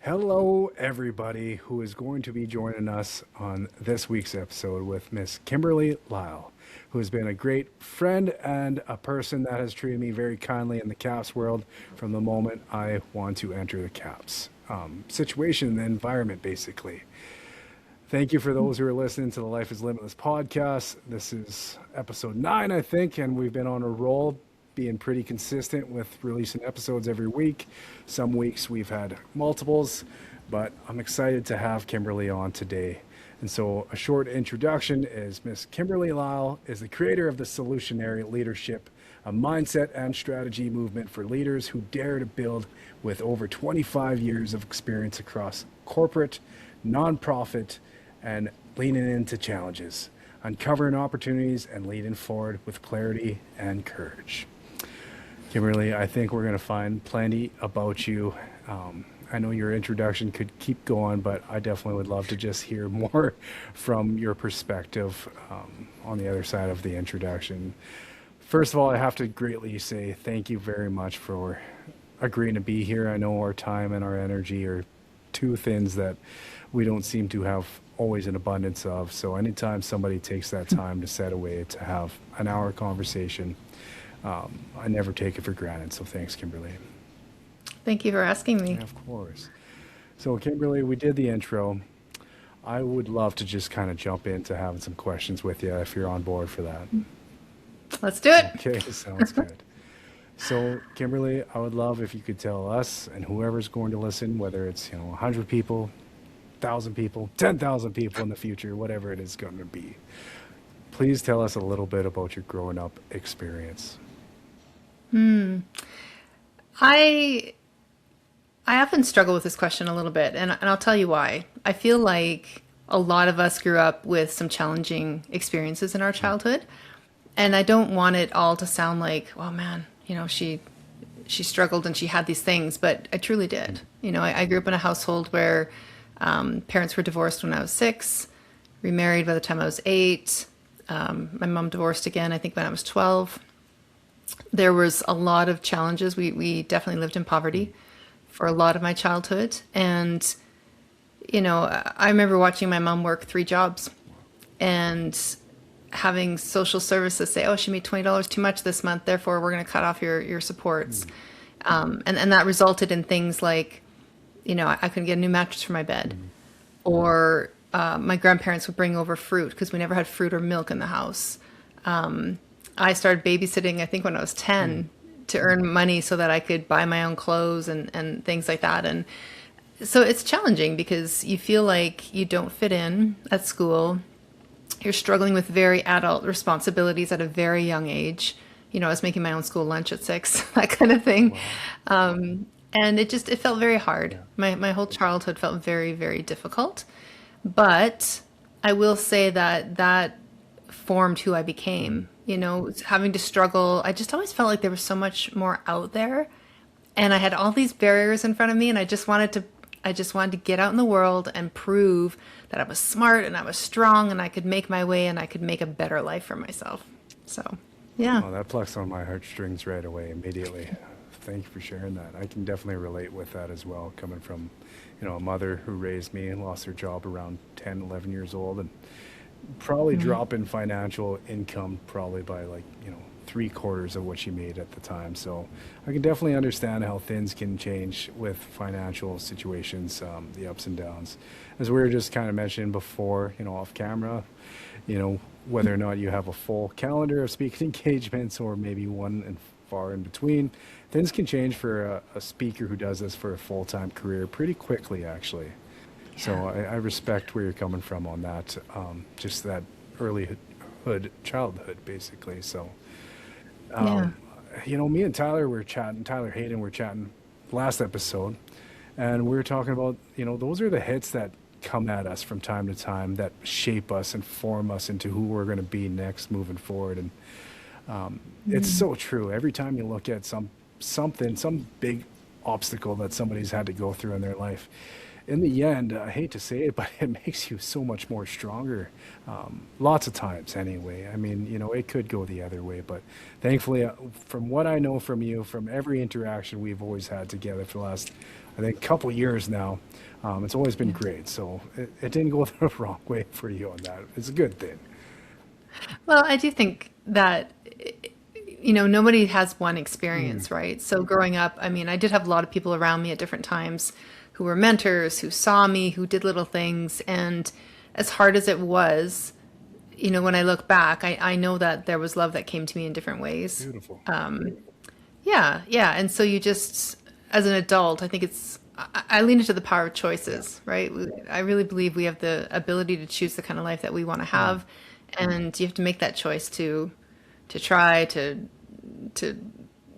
Hello, everybody who is going to be joining us on this week's episode with Miss Kimberly Lyall, who has been a great friend and a person that has treated me very kindly in the CAPS world from the moment I want to enter the CAPS situation and environment, basically. Thank you for those who are listening to the Life is Limitless podcast. This is episode 9, I think, and we've been on a roll, being pretty consistent with releasing episodes every week. Some weeks we've had multiples, but I'm excited to have Kimberly on today. And so a short introduction is Miss Kimberly Lyall is the creator of the Solutionary Leadership, a mindset and strategy movement for leaders who dare to build with over 25 years of experience across corporate, nonprofit, and leaning into challenges, uncovering opportunities and leading forward with clarity and courage. Kimberly, I think we're going to find plenty about you. I know your introduction could keep going, but I definitely would love to just hear more from your perspective on the other side of the introduction. First of all, I have to greatly say thank you very much for agreeing to be here. I know our time and our energy are two things that we don't seem to have always an abundance of. So anytime somebody takes that time to set away to have an hour conversation, I never take it for granted. So thanks, Kimberly. Thank you for asking me. Yeah, of course. So Kimberly, we did the intro. I would love to just kind of jump into having some questions with you if you're on board for that. Let's do it. Okay, sounds good. So Kimberly, I would love if you could tell us and whoever's going to listen, whether it's 100 people, 1,000 people, 10,000 people in the future, whatever it is going to be. Please tell us a little bit about your growing up experience. I often struggle with this question a little bit, and I'll tell you why. I feel like a lot of us grew up with some challenging experiences in our childhood, and I don't want it all to sound like, oh man, she struggled and she had these things, but I truly did. I grew up in a household where parents were divorced when I was 6, remarried by the time I was 8. My mom divorced again, I think, when I was 12. There was a lot of challenges. We definitely lived in poverty for a lot of my childhood. And, I remember watching my mom work 3 jobs and having social services say, oh, she made $20 too much this month, therefore we're going to cut off your supports. And that resulted in things like, I couldn't get a new mattress for my bed. Or my grandparents would bring over fruit because we never had fruit or milk in the house. I started babysitting, I think, when I was 10 to earn money so that I could buy my own clothes and things like that. And so it's challenging because you feel like you don't fit in at school. You're struggling with very adult responsibilities at a very young age. I was making my own school lunch at 6, that kind of thing. Wow. And it felt very hard. Yeah. My whole childhood felt very, very difficult. But I will say that formed who I became. Having to struggle. I just always felt like there was so much more out there, and I had all these barriers in front of me, and I just wanted to get out in the world and prove that I was smart and I was strong and I could make my way and I could make a better life for myself. So, yeah. Oh, that plucks on my heartstrings right away, immediately. Thank you for sharing that. I can definitely relate with that as well, coming from, a mother who raised me and lost her job around 10, 11 years old, and probably drop in financial income probably by 3/4 of what she made at the time. So I can definitely understand how things can change with financial situations, the ups and downs. As we were just kind of mentioning before, off camera, whether or not you have a full calendar of speaking engagements or maybe one and far in between, things can change for a speaker who does this for a full-time career pretty quickly, actually. So I respect where you're coming from on that, just that early childhood, basically. So, me and Tyler were chatting, Tyler Hayden were chatting last episode, and we were talking about, those are the hits that come at us from time to time that shape us and form us into who we're going to be next moving forward. And it's so true. Every time you look at some big obstacle that somebody's had to go through in their life, in the end, I hate to say it, but it makes you so much more stronger. Lots of times, anyway. I mean, it could go the other way, but thankfully, from what I know from you, from every interaction we've always had together for the last, I think, couple years now, it's always been great. So it didn't go the wrong way for you on that. It's a good thing. Well, I do think that, nobody has one Mm, experience, right? So growing up, I mean, I did have a lot of people around me at different times who were mentors, who saw me, who did little things. And as hard as it was, when I look back, I know that there was love that came to me in different ways. beautiful. Yeah, yeah. And so you just, as an adult, I think I lean into the power of Yeah. choices, right? I really believe we have the ability to choose the kind of life that we want to Mm, have. And you have to make that choice to try to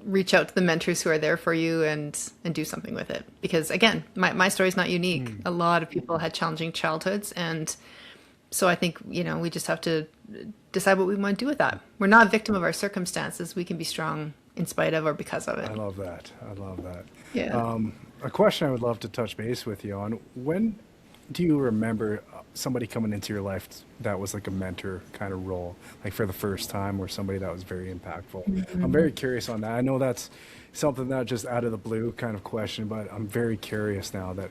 reach out to the mentors who are there for you and do something with it. Because again, my story is not unique. mm. A lot of people had challenging childhoods. And so I think, we just have to decide what we want to do with that. We're not a victim of our circumstances. We can be strong in spite of or because of I it. love that. I love that. Yeah. A question I would love to touch base with you on: when do you remember somebody coming into your life that was like a mentor kind of role, like for the first time, or somebody that was very impactful? I'm very curious on that. I know that's something that just out of the blue kind of question, but I'm very curious now that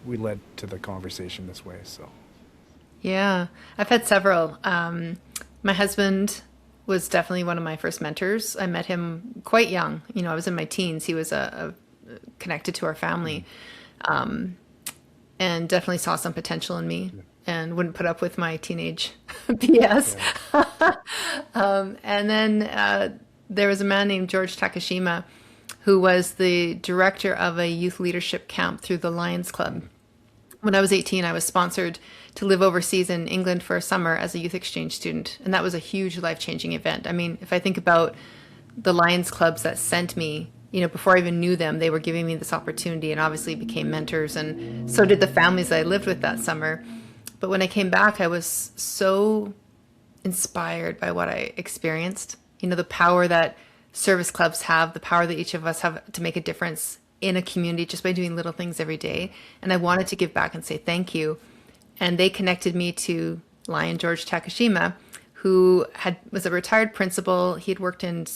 we led to the conversation this way. So, Yeah, I've had several. My husband was definitely one of my first mentors. I met him quite young. I was in my teens. He was connected to our family, and definitely saw some potential in me and wouldn't put up with my teenage BS. yeah. And then there was a man named George Takashima who was the director of a youth leadership camp through the Lions Club. When I was 18, I was sponsored to live overseas in England for a summer as a youth exchange student. And that was a huge life changing event. I mean, if I think about the Lions clubs that sent me, before I even knew them, they were giving me this opportunity and obviously became mentors. And so did the families that I lived with that summer. But when I came back, I was so inspired by what I experienced. The power that service clubs have, the power that each of us have to make a difference in a community just by doing little things every day. And I wanted to give back and say thank you. And they connected me to Lion George Takashima, who was a retired principal. He had worked in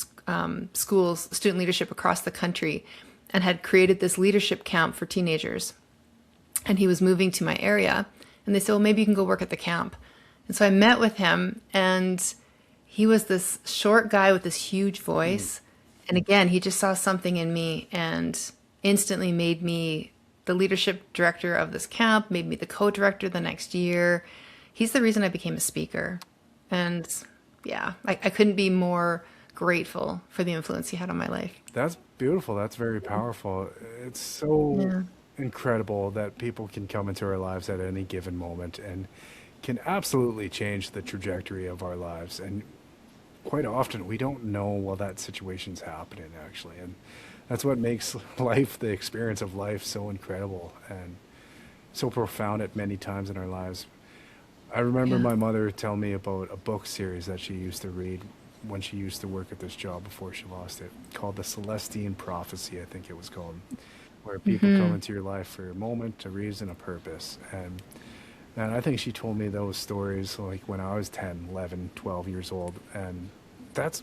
schools, student leadership across the country, and had created this leadership camp for teenagers. And he was moving to my area. And they said, well, maybe you can go work at the camp. And so I met with him, and he was this short guy with this huge Mm. voice. And again, he just saw something in me and instantly made me the leadership director of this camp, made me the co-director the next year. He's the reason I became a speaker. And yeah, I couldn't be more grateful for the influence he had on my life. That's beautiful. That's very powerful. It's so Yeah. incredible that people can come into our lives at any given moment and can absolutely change the trajectory of our lives. And quite often we don't know while that situation's happening, actually. And that's what makes life, the experience of life, so incredible and so profound at many times in our lives. I remember Yeah. my mother telling me about a book series that she used to read when she used to work at this job before she lost it, called The Celestine Prophecy, I think it was called, where people come Hmm. into your life for a moment, a reason, a purpose. And I think she told me those stories like when I was 10, 11, 12 years old. And that's,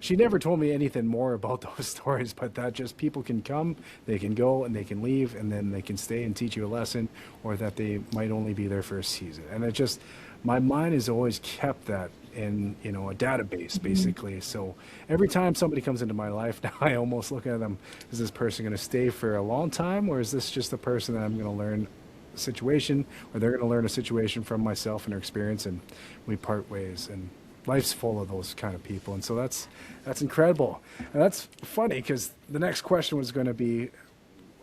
she never told me anything more about those stories, but that just people can come, they can go, and they can leave, and then they can stay and teach you a lesson, or that they might only be there for a season. And it just, my mind has always kept that in, a database, basically. So every time somebody comes into my life now, I almost look at them, is this person going to stay for a long time, or is this just a person that I'm going to learn a situation, or they're going to learn a situation from myself and their experience, and we part ways. And life's full of those kind of people, and so that's incredible. And that's funny because the next question was going to be,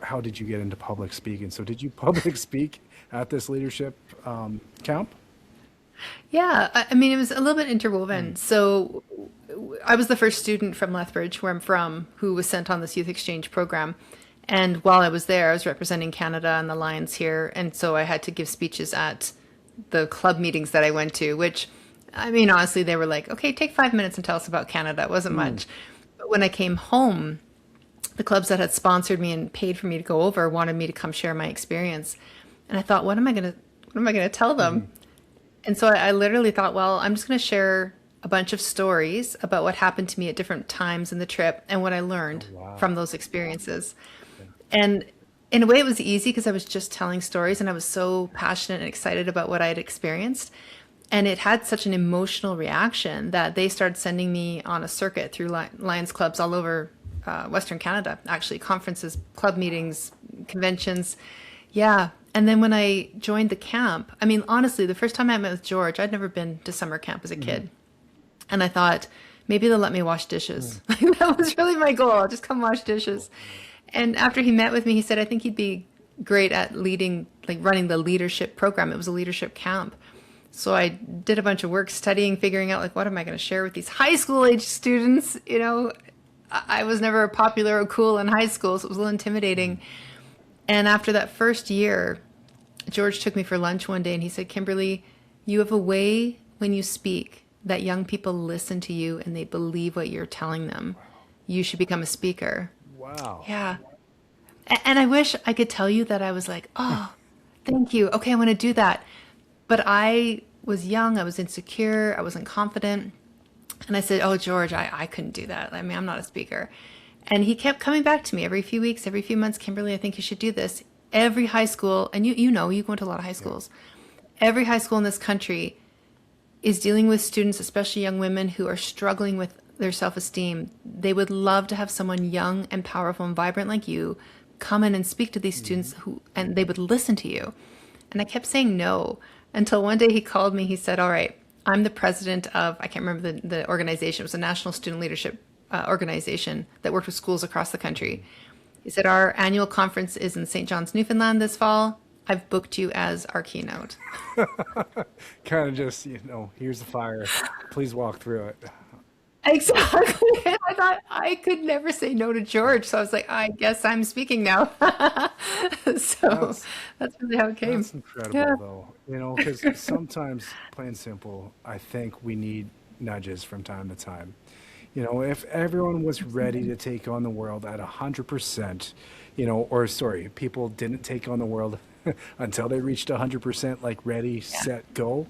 how did you get into public speaking? So did you public speak at this leadership camp? Yeah, I mean, it was a little bit interwoven. Mm, So I was the first student from Lethbridge, where I'm from, who was sent on this youth exchange program. And while I was there, I was representing Canada and the Lions here. And so I had to give speeches at the club meetings that I went to, which, I mean, honestly, they were like, okay, take 5 minutes and tell us about Canada. It wasn't Mm. much. But when I came home, the clubs that had sponsored me and paid for me to go over wanted me to come share my experience. And I thought, what am I gonna tell Mhm. them? And so I literally thought, well, I'm just gonna share a bunch of stories about what happened to me at different times in the trip and what I Oh, learned wow. from those experiences. Yeah. And in a way, it was easy because I was just telling stories and I was so passionate and excited about what I had experienced. And it had such an emotional reaction that they started sending me on a circuit through Lions clubs all over Western Canada, actually, conferences, club meetings, conventions. Yeah. And then when I joined the camp, I mean, honestly, the first time I met with George, I'd never been to summer camp as a Mhm. kid. And I thought, maybe they'll let me wash Mm. dishes. That was really my goal. I'll just come wash Cool. dishes. And after he met with me, he said, I think he'd be great at leading, like running the leadership program. It was a leadership camp. So I did a bunch of work studying, figuring out like, what am I going to share with these high school age students? You know, I was never popular or cool in high school, so it was a little Mhm. intimidating. And after that first year, George took me for lunch one day and he said, Kimberly, you have a way when you speak that young people listen to you and they believe what you're telling them. Wow. You should become a speaker. Wow. Yeah. And I wish I could tell you that I was like, oh, thank you. Okay, I want to do that. But I was young, I was insecure, I wasn't confident. And I said, oh, George, I couldn't do that. I mean, I'm not a speaker. And he kept coming back to me every few weeks, every few months. Kimberly, I think you should do this. Every high school, and you know, you go into a lot of high Yeah. schools. Every high school in this country is dealing with students, especially young women who are struggling with their self-esteem. They would love to have someone young and powerful and vibrant like you come in and speak to these Mhm. students who, and they would listen to you. And I kept saying no until one day he called me. He said, all right, I'm the president of, I can't remember the organization. It was a national student leadership organization that worked with schools across the country. Mhm. He said, our annual conference is in St. John's, Newfoundland this fall. I've booked you as our keynote. Kind of just, here's the fire. Please walk through it. Exactly. And I thought I could never say no to George. So I was like, I guess I'm speaking now. So That's that's really how it came. that's incredible Yeah. though. Because sometimes, plain and simple, I think we need nudges from time to time. If everyone was ready to take on the world at 100%, or sorry, people didn't take on the world until they reached 100%, like ready, Yeah. set, go,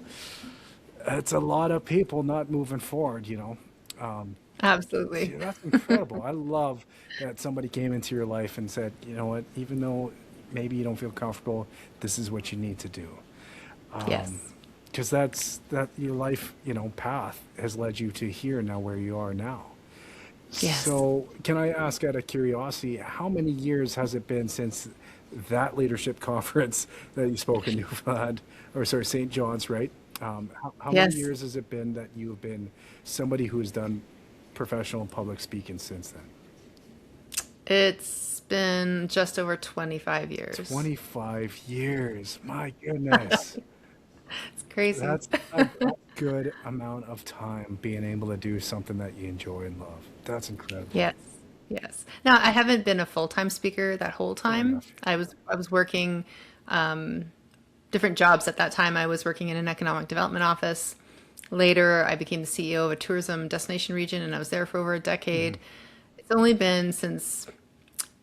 it's a lot of people not moving forward. Um, Absolutely. that's incredible. I love that somebody came into your life and said, you know what, even though maybe you don't feel comfortable, this is what you need to do. Um, Yes. because that your life, path has led you to here now where you are now. Yes. So, can I ask out of curiosity, how many years has it been since that leadership conference that you spoke in Newfoundland, or sorry, St. John's, right? How many Yes. years has it been that you have been somebody who's done professional public speaking since then? It's been just over 25 years. 25 years. My goodness. It's crazy. That's a good amount of time being able to do something that you enjoy and love. That's incredible. Yes. Yes. Now, I haven't been a full-time speaker that whole Fair time. enough. I was working different jobs at that time. I was working in an economic development office. Later, I became the CEO of a tourism destination region, and I was there for over a Hmm. decade. It's only been since,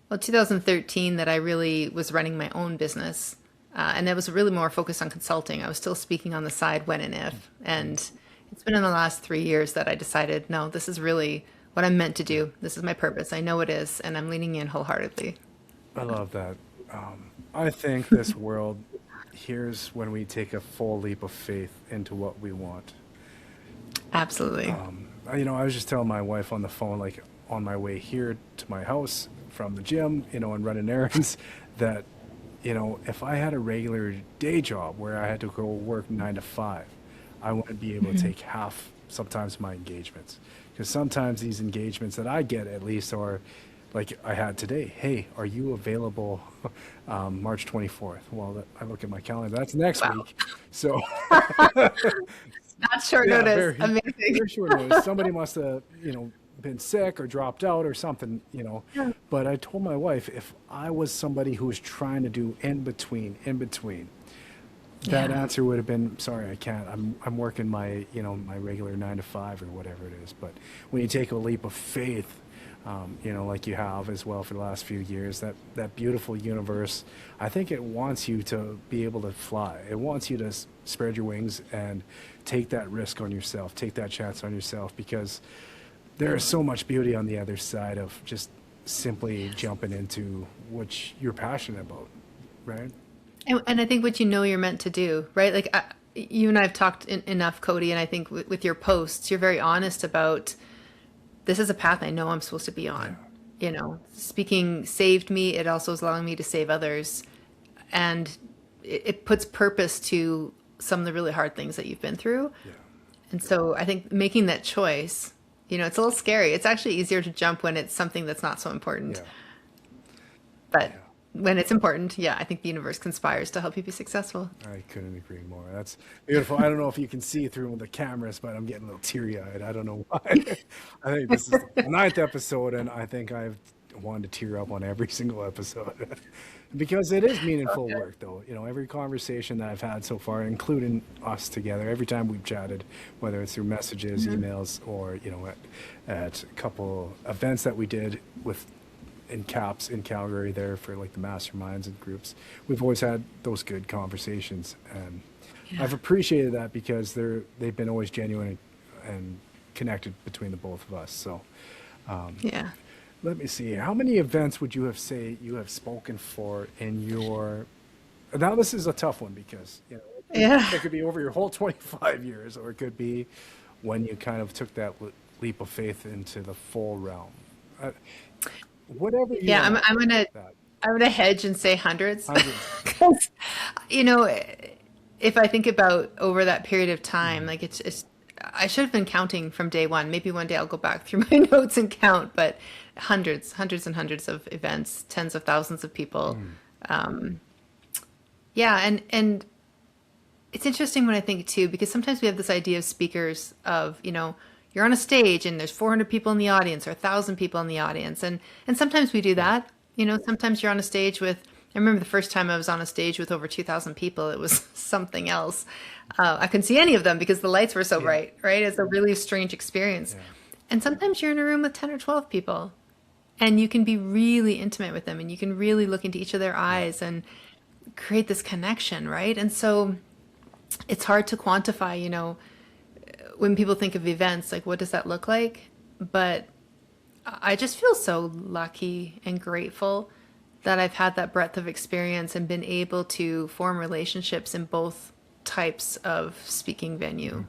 well, 2013 that I really was running my own business. And that was really more focused on consulting. I was still speaking on the side when and if. And it's been in the last 3 years that I decided, no, this is really what I'm meant to Yeah, do. This is my purpose. I know it is, and I'm leaning in wholeheartedly. I love that. I think this world, here's when we take a full leap of faith into what we want. Absolutely. I was just telling my wife on the phone, like on my way here to my house from the gym, and running errands, that, if I had a regular day job where I had to go work 9 to 5, I wouldn't be able to take half sometimes my engagements. Because sometimes these engagements that I get at least are like I had today. Hey, are you available March 24th? Well, I look at my calendar. That's next Wow. week. So That's short yeah, notice. very Amazing. very short notice. Somebody must have, been sick or dropped out or something, Yeah. But I told my wife, if I was somebody who was trying to do in between, that Yeah. answer would have been, sorry, I can't. I'm working my, my regular 9 to 5 or whatever it is. But when you take a leap of faith, like you have as well for the last few years, that beautiful universe, I think it wants you to be able to fly. It wants you to spread your wings and take that risk on yourself, take that chance on yourself, because there is so much beauty on the other side of just simply jumping into what you're passionate about, right? And I think what you know you're meant to do, right? Like you and I have talked enough, Cody, and I think with your posts, you're very honest about this is a path I know I'm supposed to be on. Speaking saved me. It also is allowing me to save others. And it puts purpose to some of the really hard things that you've been through. Yeah. And so I think making that choice, it's a little scary. It's actually easier to jump when it's something that's not so important. Yeah. But Yeah. when it's important, yeah, I think the universe conspires to help you be successful. I couldn't agree more. That's beautiful. I don't know if you can see through the cameras, but I'm getting a little teary-eyed. I don't know why. I think this is the ninth episode, and I think I've wanted to tear up on every single episode because it is meaningful work, though. Every conversation that I've had so far, including us together, every time we've chatted, whether it's through messages, emails, or at a couple events that we did with in CAPS in Calgary there for like the masterminds and groups. We've always had those good conversations, and I've appreciated that because they've been always genuine and connected between the both of us. So Yeah. let me see. How many events would you have say you have spoken for in your? Now this is a tough one because Yeah. it could be over your whole 25 years, or it could be when you kind of took that leap of faith into the full realm. Whatever you Yeah, want that. I'm gonna hedge and say hundreds. Hundreds. 'Cause, you know, if I think about over that period of time, like it's I should have been counting from day one. Maybe one day I'll go back through my notes and count, but hundreds and hundreds of events, tens of thousands of people. Yeah, and it's interesting when I think too, because sometimes we have this idea of speakers of, you're on a stage and there's 400 people in the audience or 1,000 people in the audience. And sometimes we do that. Sometimes you're on a stage with, I remember the first time I was on a stage with over 2,000 people, it was something else. I couldn't see any of them because the lights were so bright, right? It's a really strange experience. Yeah. And sometimes you're in a room with 10 or 12 people and you can be really intimate with them and you can really look into each of their eyes and create this connection, right? And so it's hard to quantify, when people think of events, like what does that look like? But I just feel so lucky and grateful that I've had that breadth of experience and been able to form relationships in both types of speaking venue.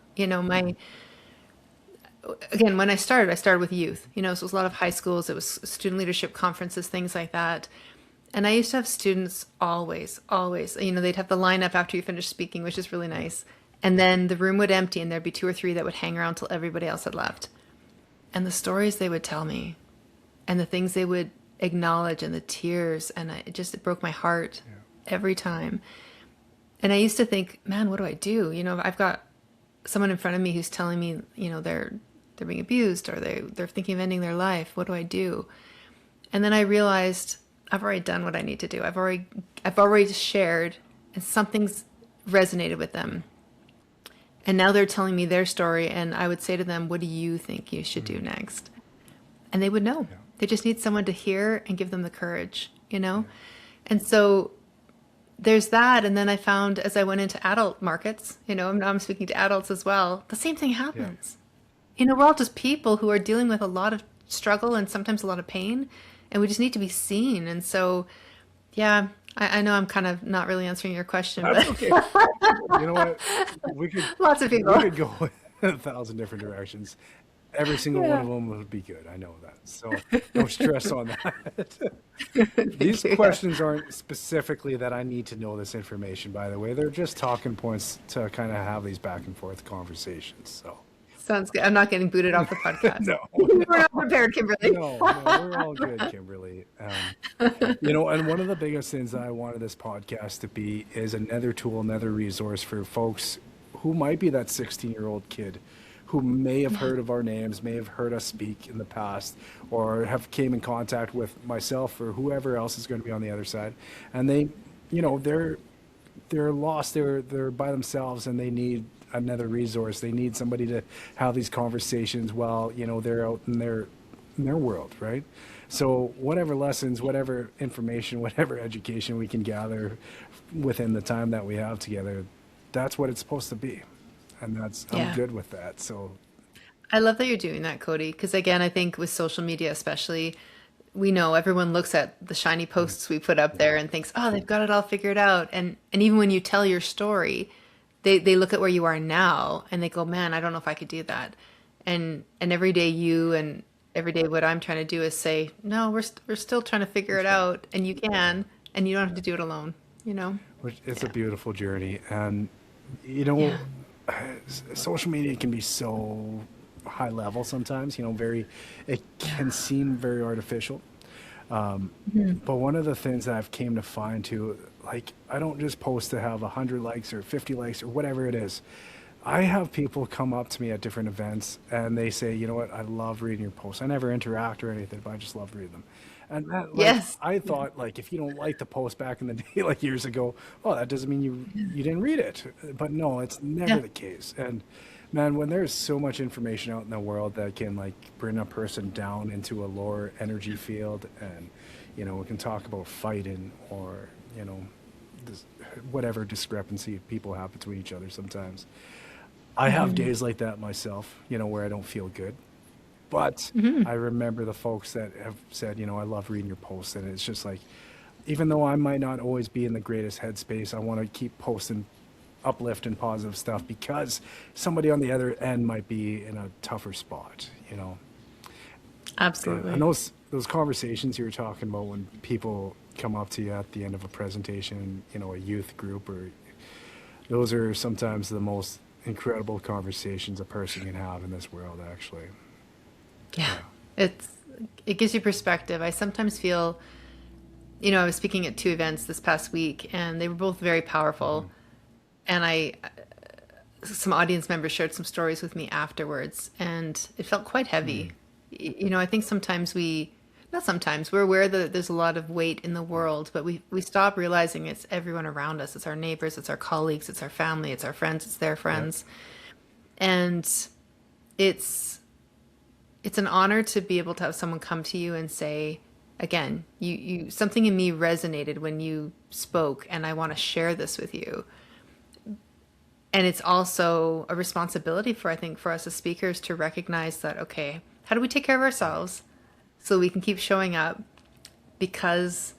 Again, when I started with youth, so it was a lot of high schools, it was student leadership conferences, things like that. And I used to have students always, they'd have the lineup after you finish speaking, which is really nice. And then the room would empty and there'd be 2 or 3 that would hang around till everybody else had left. And the stories they would tell me and the things they would acknowledge and the tears, and it broke my heart every time. And I used to think, man, what do I do? I've got someone in front of me who's telling me, they're being abused or they're thinking of ending their life. What do I do? And then I realized I've already done what I need to do. I've already shared, and something's resonated with them. And now they're telling me their story, and I would say to them, what do you think you should do next? And they would know. Yeah. They just need someone to hear and give them the courage, And so there's that. And then I found as I went into adult markets, I'm speaking to adults as well, the same thing happens. We're all just people who are dealing with a lot of struggle and sometimes a lot of pain, and we just need to be seen. And so, yeah, I know I'm kind of not really answering your question, That's but okay. You know what? We could lots of people. we could go in 1,000 different directions. Every single one of them would be good. I know that. So no stress on that. These questions aren't specifically that I need to know this information, by the way. They're just talking points to kind of have these back and forth conversations. So Sounds good. I'm not getting booted off the podcast. no, We're not prepared, Kimberly. no, we're all good, Kimberly. And one of the biggest things that I wanted this podcast to be is another tool, another resource for folks who might be that 16-year-old kid who may have heard of our names, may have heard us speak in the past, or have came in contact with myself or whoever else is going to be on the other side, and they, they're lost. They're by themselves, and they need another resource. They need somebody to have these conversations while they're out in their world, right? So whatever lessons, whatever information, whatever education we can gather within the time that we have together, that's what it's supposed to be, and I'm Yeah. good with that. So I love that you're doing that, Cody, because again, I think with social media especially, we know everyone looks at the shiny posts we put up there and thinks, "Oh, they've got it all figured out." And even when you tell your story, they look at where you are now and they go, "Man, I don't know if I could do that." And every day you and every day what I'm trying to do is say, "No, we're still trying to figure it out, and you can, and you don't have to do it alone." You know? which it's a Yeah. beautiful journey, and you know Yeah. social media can be so high level sometimes, very, it can Yeah. seem very artificial. But one of the things that I've came to find too, like, I don't just post to have 100 likes or 50 likes or whatever it is. I have people come up to me at different events and they say, you know what, I love reading your posts. I never interact or anything, but I just love reading them. And that, like, Yes. I Yeah. thought, like, if you don't like the post back in the day, like years ago, oh, that doesn't mean you didn't read it. But no, it's never Yeah. the case. And man, when there's so much information out in the world that can like bring a person down into a lower energy field, and we can talk about fighting or you know this, whatever discrepancy people have between each other sometimes. I have Hmm. days like that myself, where I don't feel good. But Hmm. I remember the folks that have said, I love reading your posts. And it's just like, even though I might not always be in the greatest headspace, I want to keep posting uplift and positive stuff because somebody on the other end might be in a tougher spot. And Absolutely. those conversations you were talking about when people come up to you at the end of a presentation, a youth group, or those are sometimes the most incredible conversations a person can have in this world, actually. Yeah. Yeah. It's it gives you perspective. I sometimes feel, I was speaking at two events this past week and they were both very powerful. And some audience members shared some stories with me afterwards and it felt quite heavy. I think sometimes not sometimes, we're aware that there's a lot of weight in the world, but we stop realizing it's everyone around us. It's our neighbors, it's our colleagues, it's our family, it's our friends, it's their Yep. friends. And it's it's an honor to be able to have someone come to you and say, again, you something in me resonated when you spoke and I want to share this with you. And it's also a responsibility for, I think, for us as speakers to recognize that, okay, how do we take care of ourselves so we can keep showing up? Because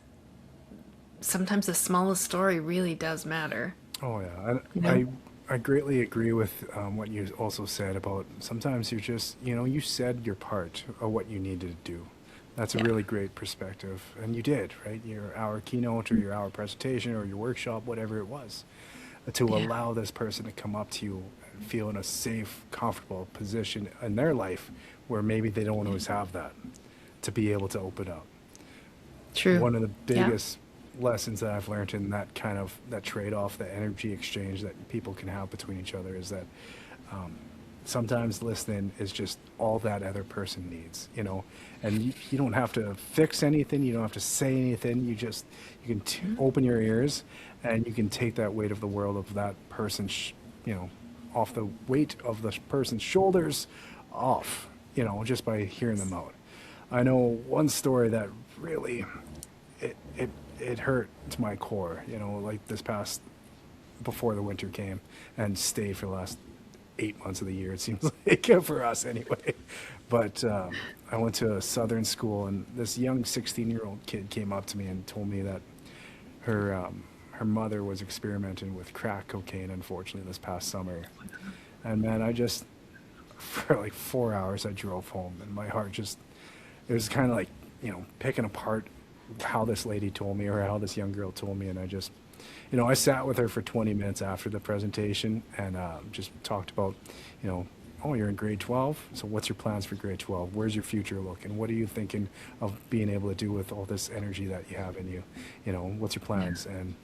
sometimes the smallest story really does matter, Oh yeah, and you know? I greatly agree with what you also said about sometimes you said your part of what you needed to do. That's a Yeah. really great perspective, and you did, right? Your hour keynote or your hour presentation or your workshop, whatever it was, to Yeah. allow this person to come up to you and feel in a safe, comfortable position in their life where maybe they don't always have that, to be able to open up. True. One of the Yeah. biggest lessons that I've learned in that kind of that trade-off, the energy exchange that people can have between each other, is that sometimes listening is just all that other person needs. And you don't have to fix anything, you don't have to say anything, you can open your ears and you can take that weight of the world of that person, off the weight of the person's shoulders off, just by hearing them out. I know one story that really it hurt to my core, like this past before the winter came and stayed for the last 8 months of the year, it seems like, for us anyway. But I went to a southern school, and this young 16-year-old kid came up to me and told me that her mother was experimenting with crack cocaine, unfortunately, this past summer. And man, for like 4 hours, I drove home, and my heart just, it was kind of like, picking apart how this lady told me or how this young girl told me. And I sat with her for 20 minutes after the presentation and just talked about, oh, you're in grade 12. So what's your plans for grade 12? Where's your future looking? What are you thinking of being able to do with all this energy that you have in you? What's your Yeah. plans? And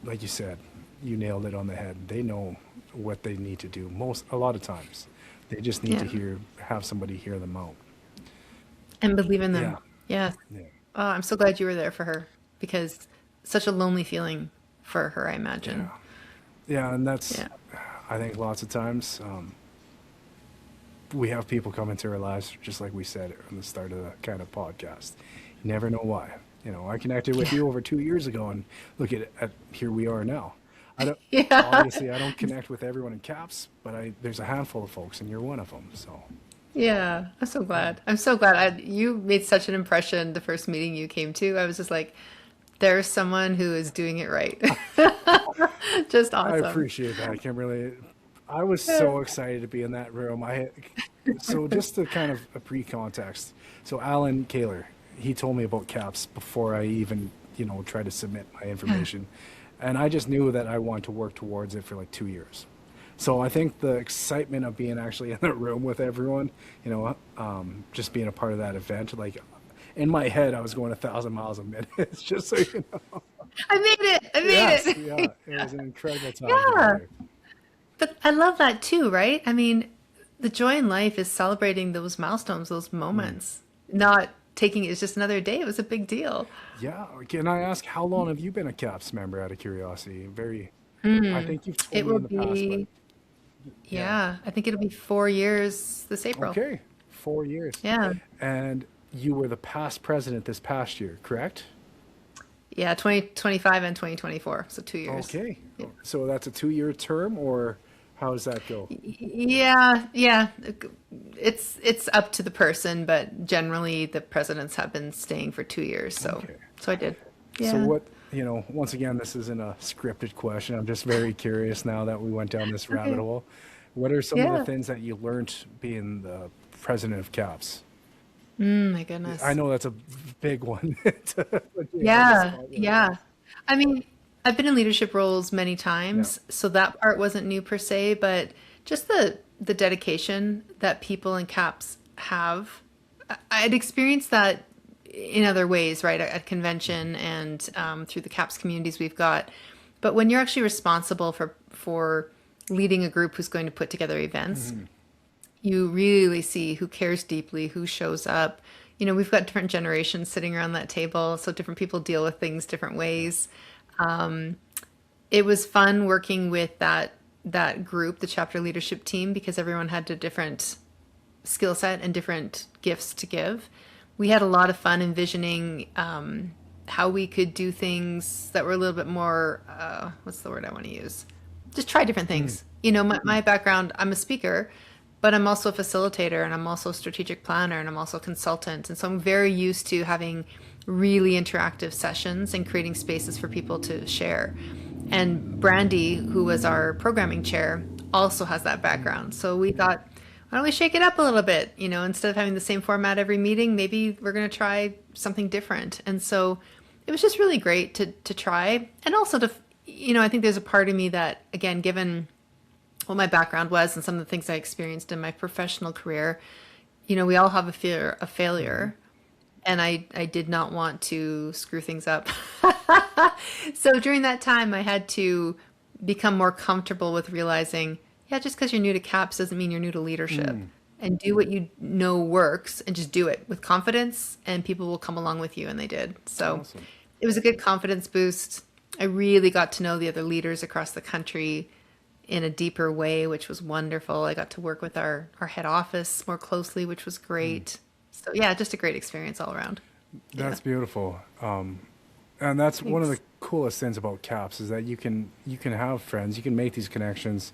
like you said, you nailed it on the head. They know what they need to do a lot of times. They just need to Yeah. have somebody hear them out. And believe in them. Yeah. Yeah. Yeah. Oh, I'm so glad you were there for her because such a lonely feeling for her, I imagine. Yeah. Yeah. And that's, Yeah. I think lots of times we have people come into our lives, just like we said in the start of the kind of podcast. You never know why. I connected with Yeah. you over 2 years ago, and look at here we are now. I don't Yeah. obviously I don't connect with everyone in caps, but there's a handful of folks, and you're one of them. So Yeah. I'm so yeah, glad. I'm so glad. You made such an impression the first meeting you came to. I was just like, there's someone who is doing it right. Just I awesome. appreciate that, Kimberly. I was Yeah. so excited to be in that room. So just to kind of a pre-context. So Alan Kaler, he told me about caps before I even tried to submit my information, and I just knew that I wanted to work towards it for like 2 years. So I think the excitement of being actually in the room with everyone, just being a part of that event, like in my head, I was going 1,000 miles a minute. Just so you know. I made it. I Yes, made yeah, it. it was an incredible time Yeah. together. But I love that too, right? I mean, the joy in life is celebrating those milestones, those moments, not taking it as just another day. It was a big deal. Yeah, can I ask how long have you been a CAPS member? Out of curiosity, I think you've told It me will in the past, but be, yeah, yeah, I think it'll be 4 years this April. okay, 4 years, Yeah. and you were the past president this past year, correct? Yeah, 2025 and 2024. So 2 years. Okay, Yeah. so that's a 2-year term, or how does that go? Yeah, yeah. It's up to the person, but generally the presidents have been staying for 2 years. So Okay. so I did. So Yeah. once again, this isn't a scripted question. I'm just very curious now that we went down this rabbit Okay. hole. What are some of the Yeah. things that you learned being the president of CAPS? My I goodness. know that's a big one to put you on the Yeah, spot with. yeah. I mean, I've been in leadership roles many Yeah. times, so that part wasn't new per se, but just the dedication that people in CAPS have. I'd experienced that in other ways, right, at convention and through the CAPS communities we've got. But when you're actually responsible for leading a group who's going to put together events, Hmm. you really see who cares deeply, who shows up. We've got different generations sitting around that table, so different people deal with things different ways. It was fun working with that group, the chapter leadership team, because everyone had a different skill set and different gifts to give. We had a lot of fun envisioning how we could do things that were a little bit more, what's the word I want to use? Just try different things. My background, I'm a speaker, but I'm also a facilitator and I'm also a strategic planner and I'm also a consultant. And so I'm very used to having really interactive sessions and creating spaces for people to share. And Brandy, who was our programming chair, also has that background. So we thought, why don't we shake it up a little bit? Instead of having the same format every meeting, maybe we're going to try something different. And so it was just really great to try. And also I think there's a part of me that, again, given what my background was and some of the things I experienced in my professional career, we all have a fear of failure. And I did not want to screw things up. So during that time, I had to become more comfortable with realizing, yeah, just because you're new to CAPS doesn't mean you're new to leadership. And do what you know works and just do it with confidence, and people will come along with you. And they did. So Awesome. it was a good confidence boost. I really got to know the other leaders across the country in a deeper way, which was wonderful. I got to work with our head office more closely, which was great. So yeah, just a great experience all around. Yeah. That's beautiful. And that's one of the Thanks. coolest things about CAPS is that you can have friends, you can make these connections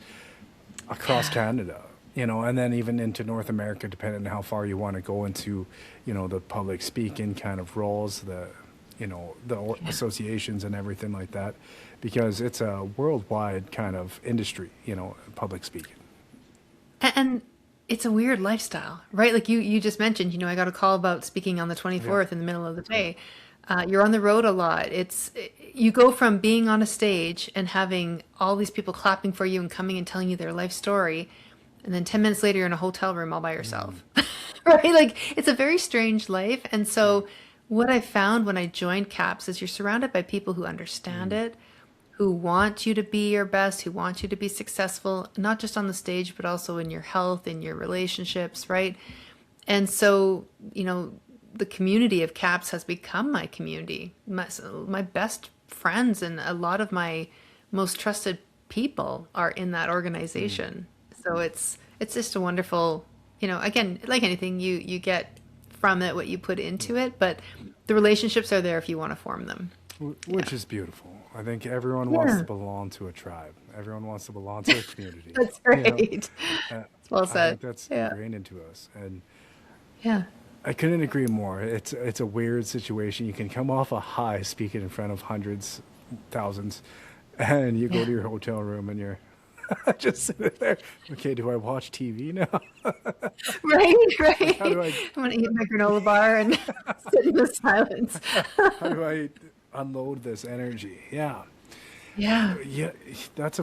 across Yeah. Canada, and then even into North America, depending on how far you want to go into, the public speaking kind of roles, Yeah. associations and everything like that, because it's a worldwide kind of industry, public speaking. And it's a weird lifestyle, right? Like you just mentioned, I got a call about speaking on the Yeah. 24th in the middle of the day. You're on the road a lot. You go from being on a stage and having all these people clapping for you and coming and telling you their life story, and then 10 minutes later you're in a hotel room all by yourself. Right? Like it's a very strange life. And Yeah. so what I found when I joined CAPS is you're surrounded by people who understand it, who want you to be your best, who want you to be successful, not just on the stage, but also in your health, in your relationships, right? And so, the community of CAPS has become my community, my best friends, and a lot of my most trusted people are in that organization. So it's just a wonderful, again, like anything, you get from it what you put into it, but the relationships are there if you want to form them. Yeah. Which is beautiful. I think everyone wants to Yeah. belong to a tribe. Everyone wants to belong to a community. That's You know, great. uh, Well I said. think that's Yeah. ingrained into us, and Yeah. I couldn't agree more. It's a weird situation. You can come off a high speaking in front of hundreds, thousands, and you go Yeah. to your hotel room and you're just sitting there. Okay, do I watch TV now? Right, Like, how right. do I I'm gonna eat my granola bar and sit in the silence. how do I unload this energy? Yeah. Yeah. Yeah, that's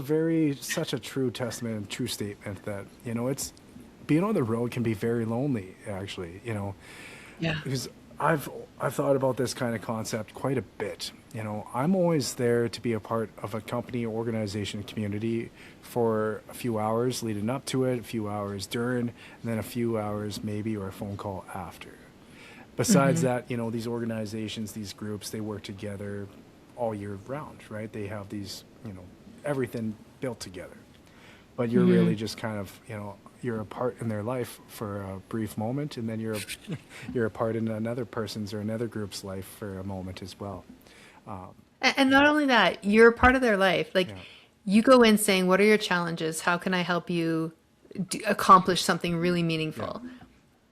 such a true testament and true statement that, it's being on the road can be very lonely, actually, Yeah. because I've thought about this kind of concept quite a bit. I'm always there to be a part of a company, organization, community for a few hours leading up to it, a few hours during, and then a few hours maybe or a phone call after. Besides Hmm. that, these organizations, these groups, they work together all year round, right? They have these, everything built together. But you're really Hmm. just kind of, you're a part in their life for a brief moment, and then you're a part in another person's or another group's life for a moment as well. Um, And not only that, you're part of their life. Like, yeah, you go in saying, "What are your challenges? How can I help you accomplish something really yeah, meaningful?"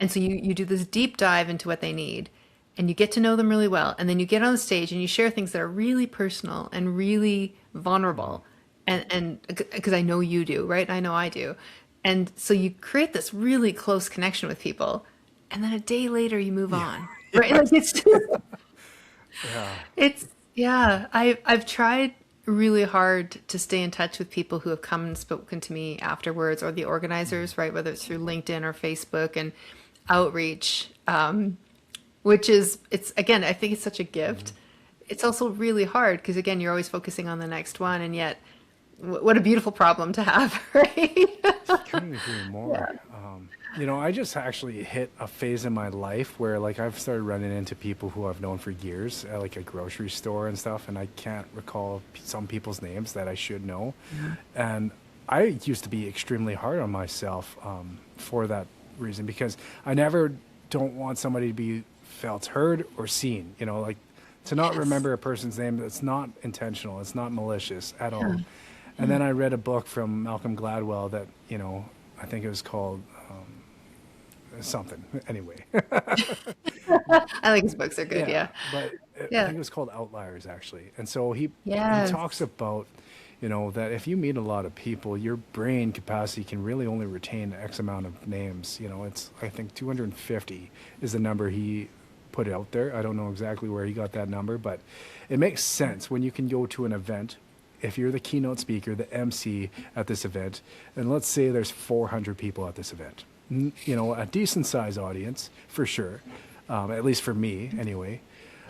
And so you do this deep dive into what they need, and you get to know them really well. And then you get on the stage and you share things that are really personal and really mhm, vulnerable. And because I know you do, right? I know I do. And so you create this really close connection with people. And then a day later you move yeah, on, right? yeah, Like it's just, yeah. it's yeah. I've tried really hard to stay in touch with people who have come and spoken to me afterwards, or the Mhm, organizers, right? Whether it's through LinkedIn or Facebook and outreach, which is it's again, I think it's such a gift. mhm. It's also really hard because again, you're always focusing on the next one, and yet, what a beautiful problem to have, right? Couldn't agree Yeah. more. I just actually hit a phase in my life where like I've started running into people who I've known for years at like a grocery store and stuff, and I can't recall some people's names that I should know. And I used to be extremely hard on myself for that reason because I never don't want somebody to be felt heard or seen. Like to not Yes. remember a person's name that's not intentional, it's not malicious at Yeah. all. And Yeah. then I read a book from Malcolm Gladwell that, I think it was called something. Anyway, I like his books. They're good. yeah, Yeah. but I Yeah. think it was called Outliers actually. And so he talks Yes. about, that if you meet a lot of people, your brain capacity can really only retain X amount of names. It's I think 250 is the number he put out there. I don't know exactly where he got that number, but it makes sense when you can go to an event. If you're the keynote speaker, the MC at this event, and let's say there's 400 people at this event, a decent size audience for sure, at least for me anyway.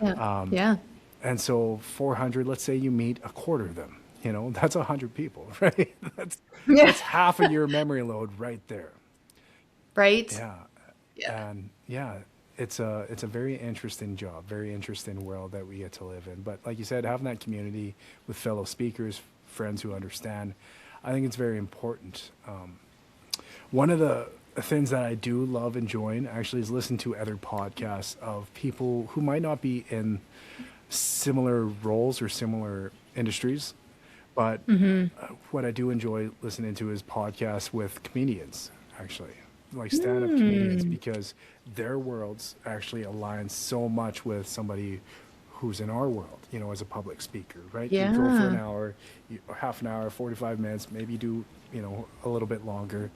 Yeah. Yeah. And so 400, let's say you meet a quarter of them, that's 100 people, right? Yeah. That's half of your memory load right there. Right. Yeah. Yeah. And yeah, it's a very interesting job, very interesting world that we get to live in. But like you said, having that community with fellow speakers, friends who understand, I think it's very important. One of the things that I do love enjoying actually is listening to other podcasts of people who might not be in similar roles or similar industries, but what I do enjoy listening to is podcasts with comedians, actually, like stand-up comedians, Mm. because their worlds actually align so much with somebody who's in our world, as a public speaker, right? You go for an Yeah. hour, half an hour, 45 minutes, maybe do, a little bit longer,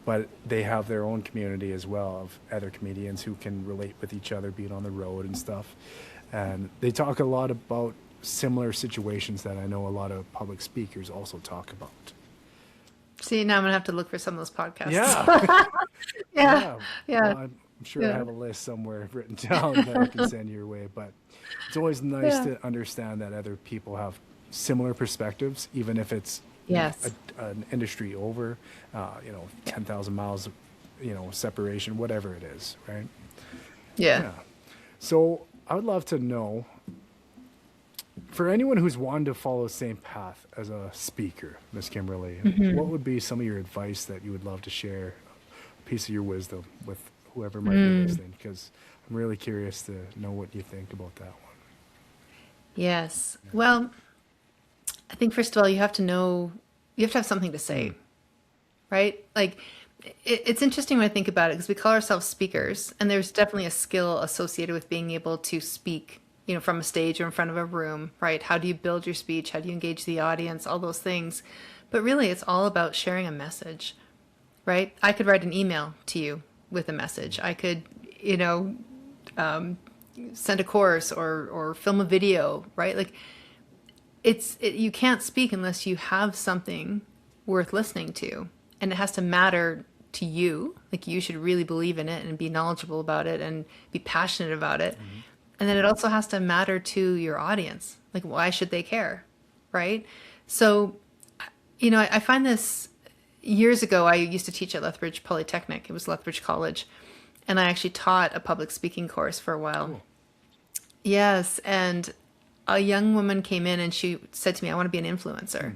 but they have their own community as well of other comedians who can relate with each other being on the road and stuff. And they talk a lot about similar situations that I know a lot of public speakers also talk about. See, now I'm gonna have to look for some of those podcasts. Yeah, Yeah. yeah. Yeah. Well, I'm sure I Yeah. have a list somewhere written down that I can send your way, but it's always nice Yeah. to understand that other people have, similar perspectives, even if it's Yes. an industry over, 10,000 miles, separation, whatever it is, right? Yeah. Yeah. So I would love to know, for anyone who's wanting to follow the same path as a speaker, Miss Kimberly, what would be some of your advice that you would love to share, a piece of your wisdom with whoever might be listening? Because I'm really curious to know what you think about that one. Yes. Well, I think first of all, you have to have something to say, right? Like, it's interesting when I think about it because we call ourselves speakers, and there's definitely a skill associated with being able to speak, from a stage or in front of a room, right? How do you build your speech? How do you engage the audience? All those things. But really, it's all about sharing a message, right? I could write an email to you with a message. I could, you know, send a course or film a video, right? Like, you can't speak unless you have something worth listening to, and it has to matter to you. Like, you should really believe in it and be knowledgeable about it and be passionate about it. And then it also has to matter to your audience. Like, why should they care, right? So, I find this years ago. I used to teach at Lethbridge Polytechnic. It was Lethbridge College, and I actually taught a public speaking course for a while. Yes, and a young woman came in and she said to me, "I want to be an influencer."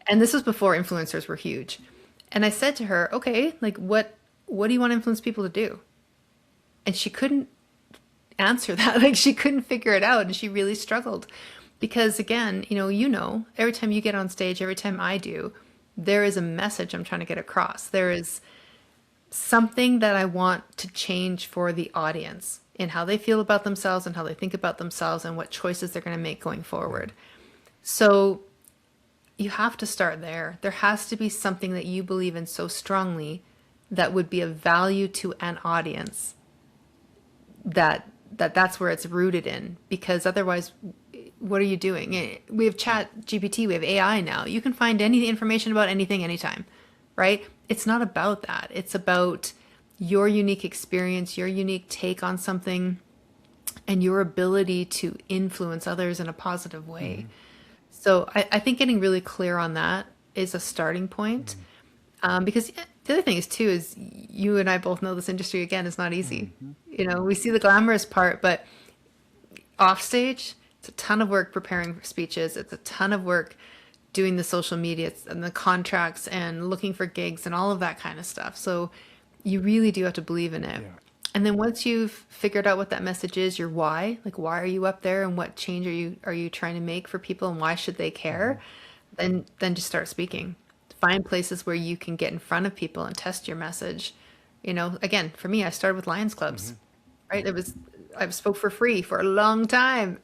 And this was before influencers were huge. And I said to her, "Okay, like what do you want to influence people to do?" And she couldn't answer that. Like, she couldn't figure it out, and she really struggled. Because again, every time you get on stage, every time I do, there is a message I'm trying to get across. There is something that I want to change for the audience in how they feel about themselves and how they think about themselves and what choices they're going to make going forward. So you have to start there. There has to be something that you believe in so strongly that would be of value to an audience, that's where it's rooted in. Because otherwise, what are you doing? We have Chat GPT, we have AI now. You can find any information about anything anytime, right? It's not about that. It's about your unique experience, your unique take on something, and your ability to influence others in a positive way. So I think getting really clear on that is a starting point. Because the other thing is too is you and I both know this industry again is not easy. We see the glamorous part, but off stage, it's a ton of work preparing for speeches. It's a ton of work doing the social media and the contracts and looking for gigs and all of that kind of stuff. So you really do have to believe in it. Yeah. And then once you've figured out what that message is, your why, like why are you up there and what change are you trying to make for people and why should they care? Then just start speaking. Find places where you can get in front of people and test your message. Again, for me, I started with Lions Clubs, right? I spoke for free for a long time,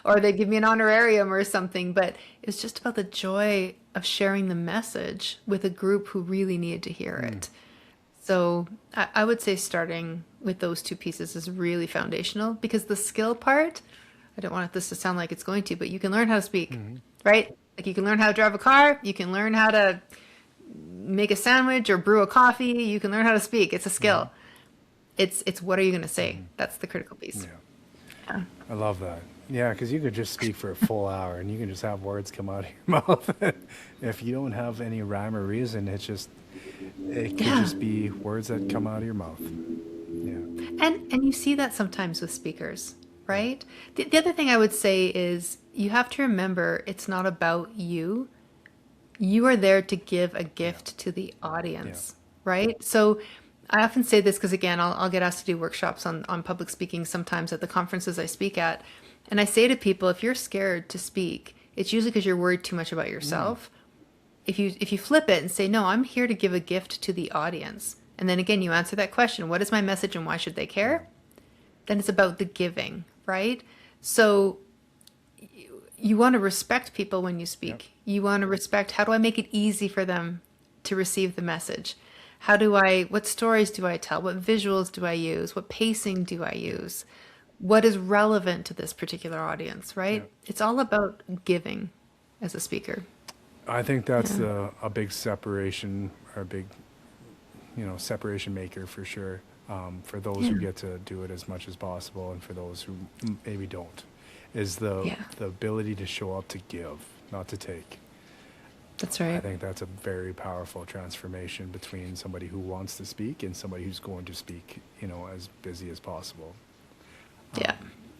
or they'd give me an honorarium or something, but it was just about the joy of sharing the message with a group who really needed to hear it. So I would say starting with those two pieces is really foundational, because the skill part, I don't want this to sound like it's going to, but you can learn how to speak, right? Like, you can learn how to drive a car, you can learn how to make a sandwich or brew a coffee, you can learn how to speak. It's a skill. It's what are you going to say? That's the critical piece. Yeah. Yeah. I love that. Yeah, because you could just speak for a full hour and you can just have words come out of your mouth. If you don't have any rhyme or reason, it could just be words that come out of your mouth. Yeah. And you see that sometimes with speakers, right? The other thing I would say is you have to remember it's not about you. You are there to give a gift to the audience, right? So I often say this because, again, I'll get asked to do workshops on public speaking sometimes at the conferences I speak at. And I say to people, if you're scared to speak, it's usually because you're worried too much about yourself. If you flip it and say, no, I'm here to give a gift to the audience. And then again, you answer that question, what is my message and why should they care? Then it's about the giving, right? So you want to respect people when you speak. You want to respect, how do I make it easy for them to receive the message? What stories do I tell? What visuals do I use? What pacing do I use? What is relevant to this particular audience, right? It's all about giving as a speaker. I think that's a big separation, or a big, separation maker for sure, for those who get to do it as much as possible and for those who maybe don't. is the Yeah, the ability to show up to give, not to take. that's I right. think that's a very powerful transformation between somebody who wants to speak and somebody who's going to speak, as busy as possible. Yeah.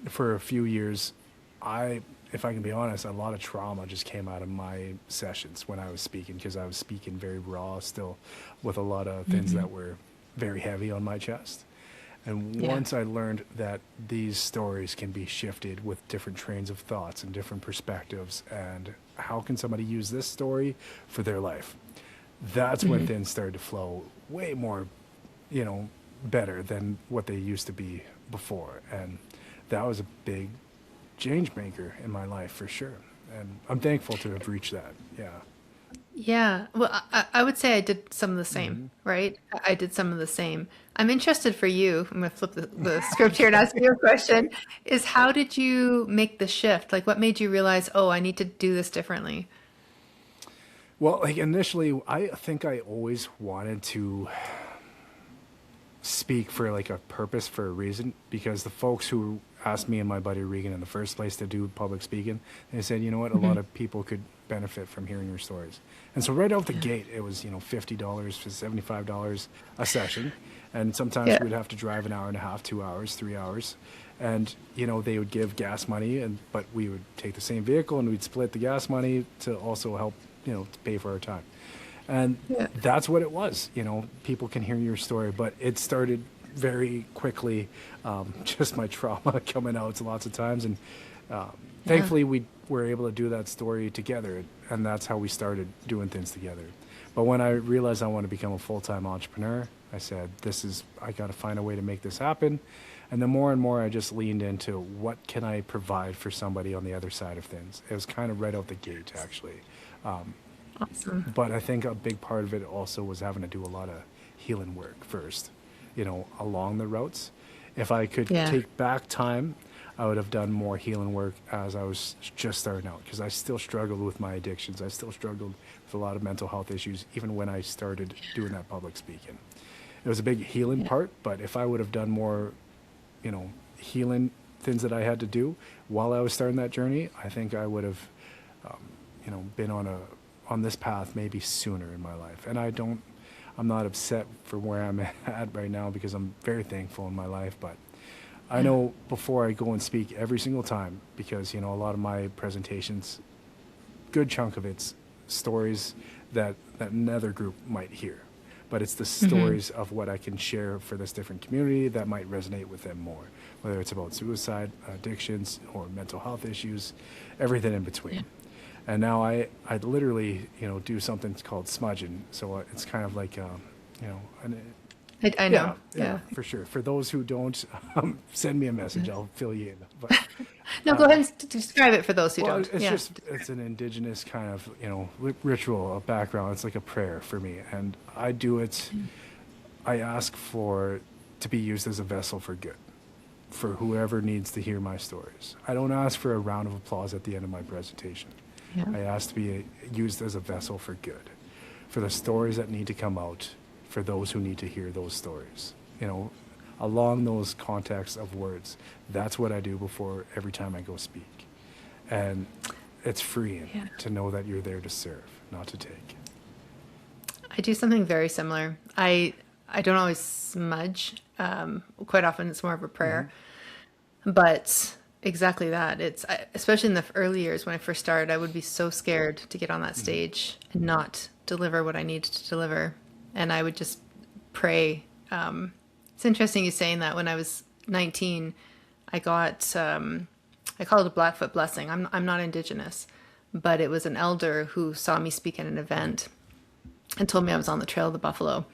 For a few years, if I can be honest, a lot of trauma just came out of my sessions when I was speaking, because I was speaking very raw still, with a lot of things Hmm. that were very heavy on my chest. And Yeah. once I learned that these stories can be shifted with different trains of thoughts and different perspectives, and how can somebody use this story for their life, that's when Hmm. things started to flow way more, you know, better than what they used to be before. And that was a big change maker in my life for sure. And I'm thankful to have reached that. Yeah. Yeah. Well, I would say I did some of the same, Hmm. right? I did some of the same. I'm interested for you. I'm going to flip the script here and ask you a question. Is how did you make the shift? Like, what made you realize, oh, I need to do this differently? Well, like initially, I think I always wanted to speak for like a purpose, for a reason, because the folks who asked me and my buddy Regan in the first place to do public speaking, they said, you know what, a Hmm. lot of people could benefit from hearing your stories. And so right out the Yeah. gate, it was, $50 to $75 a session. And sometimes Yeah. we'd have to drive an hour and a half, 2 hours, 3 hours. And, they would give gas money, but we would take the same vehicle and we'd split the gas money to also help, to pay for our time. And Yeah. that's what it was. People can hear your story, but it started very quickly. Just my trauma coming out lots of times, and Yeah. thankfully we were able to do that story together, and that's how we started doing things together. But when I realized I want to become a full-time entrepreneur, I said, I got to find a way to make this happen. And the more and more I just leaned into what can I provide for somebody on the other side of things. It was kind of right out the gate, actually. Awesome. But I think a big part of it also was having to do a lot of healing work first, along the routes. If I could Yeah. take back time, I would have done more healing work as I was just starting out, because I still struggled with my addictions. I still struggled with a lot of mental health issues, even when I started doing that public speaking. It was a big healing Yeah. part, but if I would have done more, healing things that I had to do while I was starting that journey, I think I would have, been on this path maybe sooner in my life. And I'm not upset for where I'm at right now, because I'm very thankful in my life. But I Yeah. know before I go and speak every single time, because a lot of my presentations, good chunk of it's stories that another group might hear, but it's the Hmm. stories of what I can share for this different community that might resonate with them more, whether it's about suicide, addictions, or mental health issues, everything in Yeah. between. And now I literally, do something called smudging. So it's kind of like, I know. yeah, yeah, Yeah. for sure. For those who don't, send me a message. I'll fill you in. But No, go ahead and describe it for those who well, don't. Yeah. it's an indigenous kind of, ritual, a background. It's like a prayer for me. And I do it, I ask for to be used as a vessel for good, for whoever needs to hear my stories. I don't ask for a round of applause at the end of my presentation. Yeah. I ask to be used as a vessel for good, for the stories that need to come out, for those who need to hear those stories. Along those contexts of words. That's what I do before every time I go speak. And it's freeing Yeah. to know that you're there to serve, not to take. I do something very similar. I don't always smudge. Quite often it's more of a Hmm. prayer, but exactly that. Especially in the early years when I first started, I would be so scared to get on that Hmm. stage and not deliver what I needed to deliver, and I would just pray. It's interesting you saying that. When I was 19, I got I call it a Blackfoot blessing. I'm not Indigenous, but it was an elder who saw me speak at an event and told me I was on the trail of the buffalo.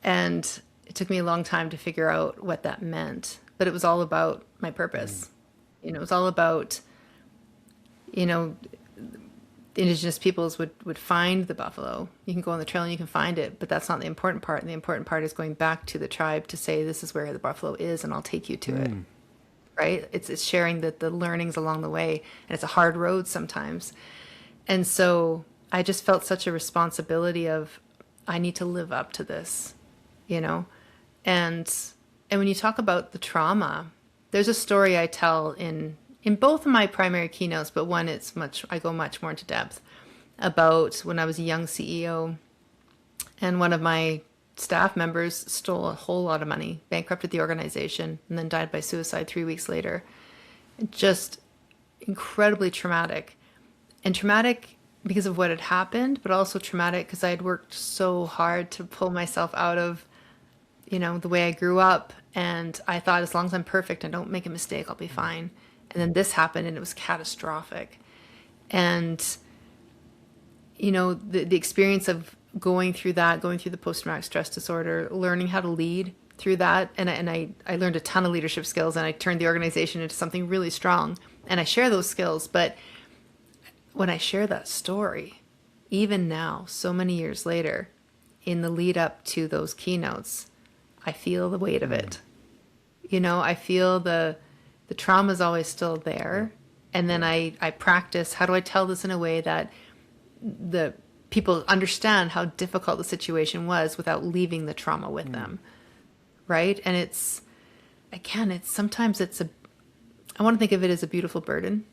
And it took me a long time to figure out what that meant. But it was all about my Hmm. purpose. It was all about, you know, the indigenous peoples would find the buffalo. You can go on the trail and you can find it, but that's not the important part. And the important part is going back to the tribe to say, this is where the buffalo is, and I'll take you to it. Mm. Right? It's sharing the learnings along the way. And it's a hard road sometimes. And so I just felt such a responsibility of, I need to live up to this, you know? And when you talk about the trauma, there's a story I tell in both of my primary keynotes, but one I go much more into depth about when I was a young CEO and one of my staff members stole a whole lot of money, bankrupted the organization, and then died by suicide 3 weeks later. Just incredibly traumatic. And traumatic because of what had happened, but also traumatic because I had worked so hard to pull myself out of, the way I grew up. And I thought, as long as I'm perfect and don't make a mistake, I'll be fine. And then this happened and it was catastrophic. And, the experience of going through the post-traumatic stress disorder, learning how to lead through that. And I learned a ton of leadership skills, and I turned the organization into something really strong. And I share those skills. But when I share that story, even now, so many years later, in the lead up to those keynotes, I feel the weight of it. I feel the trauma is always still there. And then I practice, how do I tell this in a way that the people understand how difficult the situation was without leaving the trauma with them, right? And sometimes I want to think of it as a beautiful burden,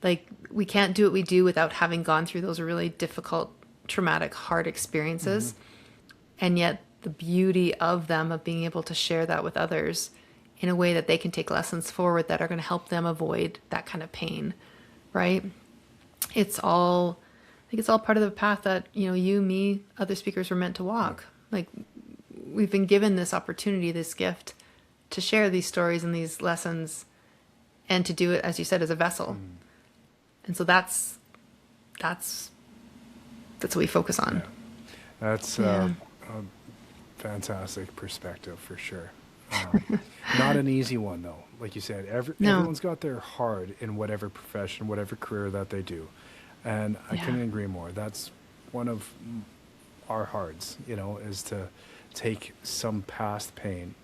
like we can't do what we do without having gone through those really difficult, traumatic, hard experiences. And yet the beauty of them, of being able to share that with others in a way that they can take lessons forward that are going to help them avoid that kind of pain, right? I think it's all part of the path that, you, me, other speakers were meant to walk. Like, we've been given this opportunity, this gift to share these stories and these lessons and to do it, as you said, as a vessel. And so that's what we focus on. Yeah. That's a fantastic perspective for sure. Not an easy one though. Like you said, everyone's got their hard in whatever profession, whatever career that they do. And I couldn't agree more. That's one of our hards, is to take some past pain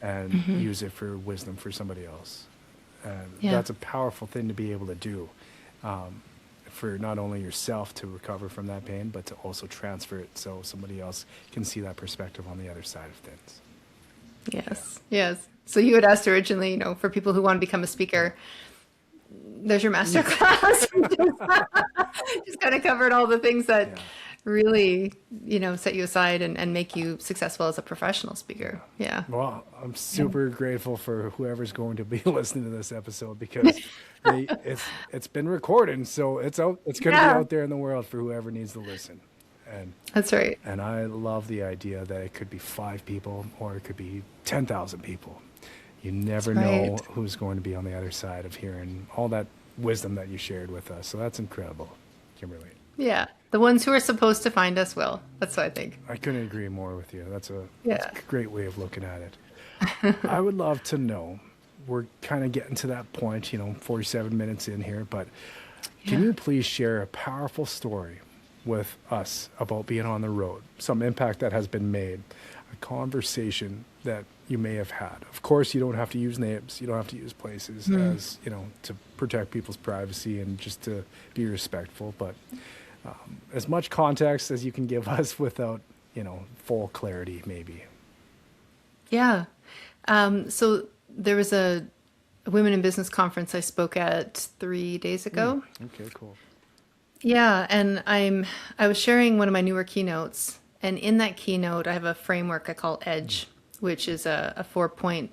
and use it for wisdom for somebody else. And that's a powerful thing to be able to do, for not only yourself to recover from that pain, but to also transfer it so somebody else can see that perspective on the other side of things. Yes. So you had asked originally, for people who want to become a speaker, there's your master class. Just kind of covered all the things that really, set you aside and make you successful as a professional speaker. Yeah. Well, I'm super grateful for whoever's going to be listening to this episode, because it's been recorded, so it's going to be out there in the world for whoever needs to listen. And that's right. And I love the idea that it could be 5 people or it could be 10,000 people. You never know who's going to be on the other side of hearing all that wisdom that you shared with us. So that's incredible, Kimberly. Yeah. The ones who are supposed to find us will. That's what I think. I couldn't agree more with you. That's a great way of looking at it. I would love to know, we're kind of getting to that point, 47 minutes in here, but can you please share a powerful story with us about being on the road, some impact that has been made, a conversation that you may have had? Of course, you don't have to use names, you don't have to use places, as to protect people's privacy and just to be respectful, but as much context as you can give us without full clarity, maybe. So there was a women in business conference I spoke at 3 days ago. Okay, cool. Yeah, and I was sharing one of my newer keynotes, and in that keynote I have a framework I call EDGE, which is a 4-point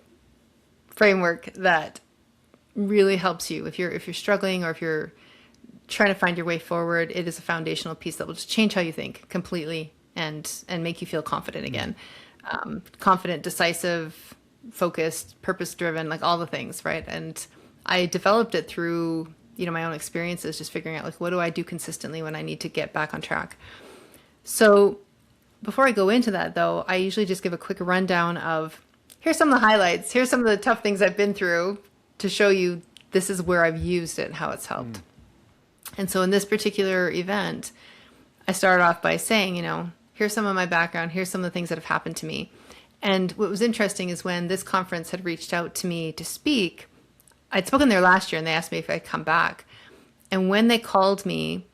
framework that really helps you if you're struggling or if you're trying to find your way forward. It is a foundational piece that will just change how you think completely and make you feel confident again. Confident, decisive, focused, purpose-driven, like all the things, right? And I developed it through my own experiences, just figuring out what do I do consistently when I need to get back on track. So before I go into that though, I usually just give a quick rundown of, here's some of the highlights, here's some of the tough things I've been through to show you this is where I've used it and how it's helped. And so in this particular event, I started off by saying, here's some of my background, here's some of the things that have happened to me. And what was interesting is when this conference had reached out to me to speak, I'd spoken there last year and they asked me if I'd come back. And when they called me,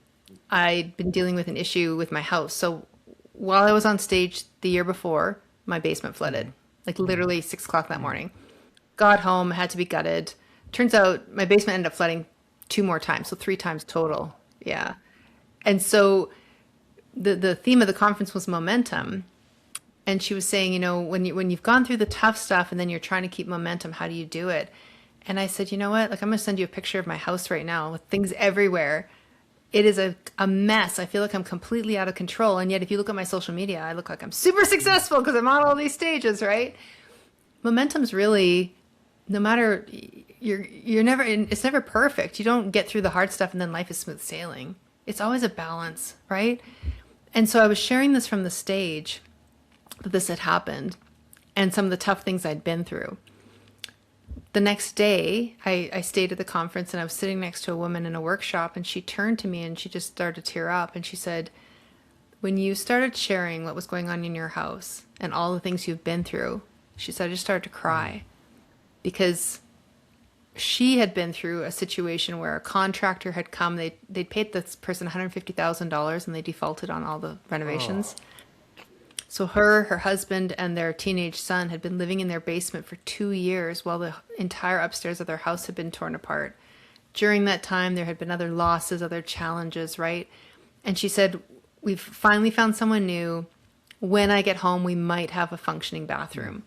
I'd been dealing with an issue with my house. So while I was on stage the year before, my basement flooded, like literally 6 o'clock that morning. Got home, had to be gutted. turns out my basement ended up flooding 2 more times, so 3 times total. Yeah. And so the theme of the conference was momentum. And she was saying, when you've gone through the tough stuff and then you're trying to keep momentum, how do you do it? And I said, you know what? Like, I'm going to send you a picture of my house right now with things everywhere. It is a mess. I feel like I'm completely out of control. And yet, if you look at my social media, I look like I'm super successful because I'm on all these stages, right? Momentum's really, no matter, you're never, it's never perfect. You don't get through the hard stuff and then life is smooth sailing. It's always a balance, right? And so I was sharing this from the stage that this had happened and some of the tough things I'd been through. The next day, I stayed at the conference and I was sitting next to a woman in a workshop, and she turned to me and she just started to tear up. And she said, when you started sharing what was going on in your house and all the things you've been through, she said, I just started to cry because she had been through a situation where a contractor had come. They'd paid this person $150,000 and they defaulted on all the renovations. Oh. So her husband, and their teenage son had been living in their basement for 2 years while the entire upstairs of their house had been torn apart. During that time, there had been other losses, other challenges, right? And she said, we've finally found someone new. When I get home, we might have a functioning bathroom.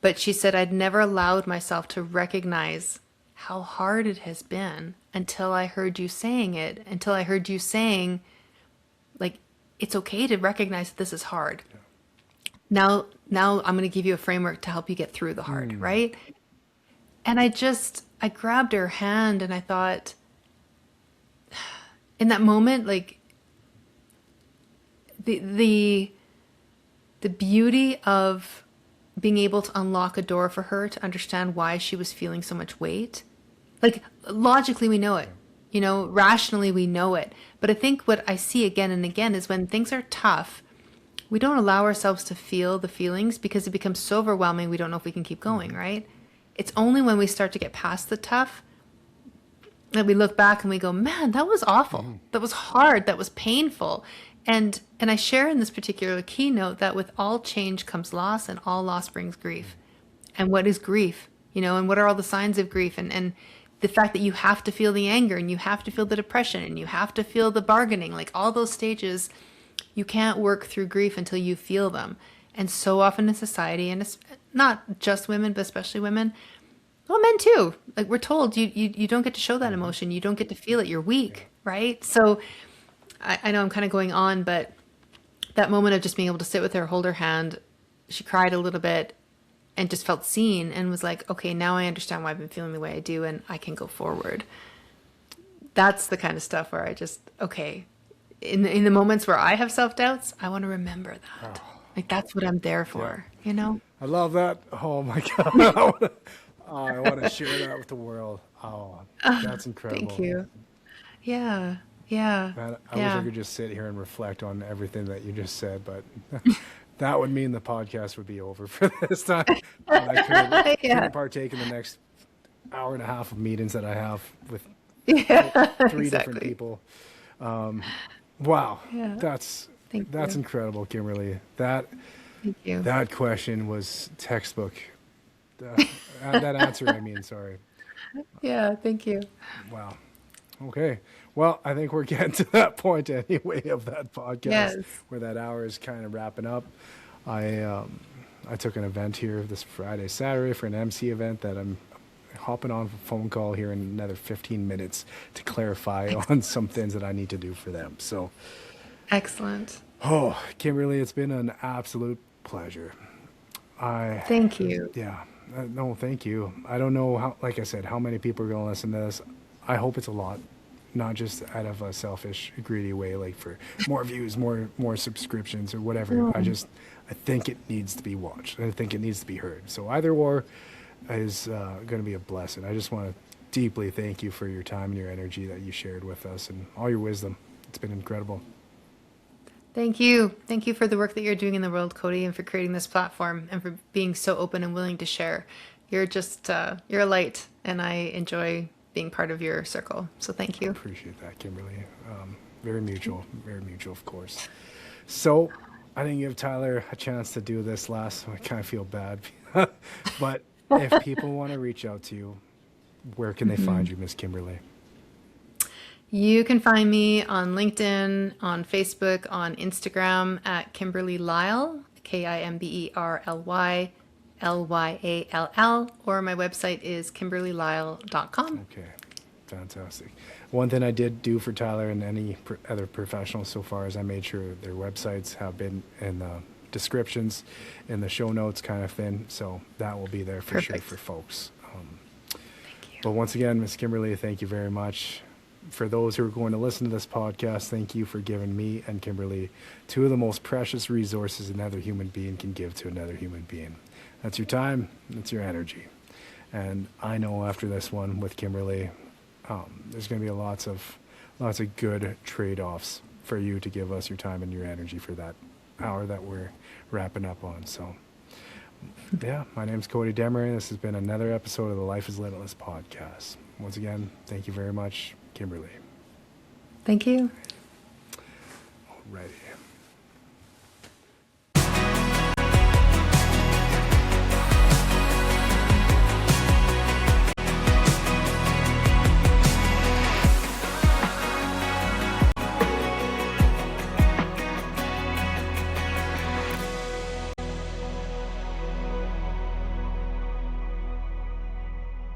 But she said, I'd never allowed myself to recognize how hard it has been until I heard you saying it, until I heard you saying, like, it's okay to recognize that this is hard. Yeah. Now I'm going to give you a framework to help you get through the hard, right? And I grabbed her hand and I thought, in that moment, like, the beauty of being able to unlock a door for her to understand why she was feeling so much weight. Like, logically we know it. Rationally we know it. But I think what I see again and again is when things are tough, we don't allow ourselves to feel the feelings because it becomes so overwhelming we don't know if we can keep going, right? It's only when we start to get past the tough that we look back and we go, man, that was awful. That was hard. That was painful. And I share in this particular keynote that with all change comes loss, and all loss brings grief. And what is grief? And what are all the signs of grief? And the fact that you have to feel the anger, and you have to feel the depression, and you have to feel the bargaining, like all those stages, you can't work through grief until you feel them. And so often in society, and it's not just women, but especially women, well, men too, like we're told you don't get to show that emotion. You don't get to feel it. You're weak, right? So I know I'm kind of going on, but that moment of just being able to sit with her, hold her hand, she cried a little bit and just felt seen and was like, okay, now I understand why I've been feeling the way I do and I can go forward. That's the kind of stuff where I just, okay, in the moments where I have self-doubts, I want to remember that. Oh. Like, that's what I'm there for, I love that. Oh my God. I want to share that with the world. Oh, that's incredible. Thank you. Yeah. Yeah. Man, I wish I could just sit here and reflect on everything that you just said, but that would mean the podcast would be over for this time. And I couldn't partake in the next hour and a half of meetings that I have with three different people. Wow. Yeah. That's incredible, Kimberly. Thank you. That question was textbook. That answer, I mean, sorry. Yeah, thank you. Wow. Okay. Well, I think we're getting to that point anyway of that podcast where that hour is kind of wrapping up. I took an event here this Friday, Saturday for an MC event that I'm hopping on a phone call here in another 15 minutes to clarify on some things that I need to do for them. So, excellent. Oh, Kimberly, it's been an absolute pleasure. Thank you. Yeah. No, thank you. I don't know how, like I said, how many people are going to listen to this. I hope it's a lot, not just out of a selfish, greedy way, like for more views, more subscriptions or whatever. I think it needs to be watched. I think it needs to be heard. So either or is going to be a blessing. I just want to deeply thank you for your time and your energy that you shared with us and all your wisdom. It's been incredible. Thank you. Thank you for the work that you're doing in the world, Cody, and for creating this platform and for being so open and willing to share. You're just, you're a light, and I enjoy being part of your circle. So thank you. I appreciate that, Kimberly. Very mutual, of course. So I didn't give Tyler a chance to do this last, so I kind of feel bad. But if people want to reach out to you, where can they find you, Miss Kimberly? You can find me on LinkedIn, on Facebook, on Instagram at Kimberly Lyall, KIMBERLYLYALL, or my website is kimberlylyall.com. Okay, fantastic. One thing I did do for Tyler and any other professionals so far is I made sure their websites have been in the descriptions, in the show notes kind of thing. So that will be there for sure Perfect. for folks. Thank you. But once again, Miss Kimberly, thank you very much. For those who are going to listen to this podcast, thank you for giving me and Kimberly two of the most precious resources another human being can give to another human being. That's your time, that's your energy. And I know after this one with Kimberly, there's going to be lots of good trade-offs for you to give us your time and your energy for that hour that we're wrapping up on. So, yeah, my name's Cody Demery. This has been another episode of the Life is Limitless podcast. Once again, thank you very much, Kimberly. Thank you. Alrighty.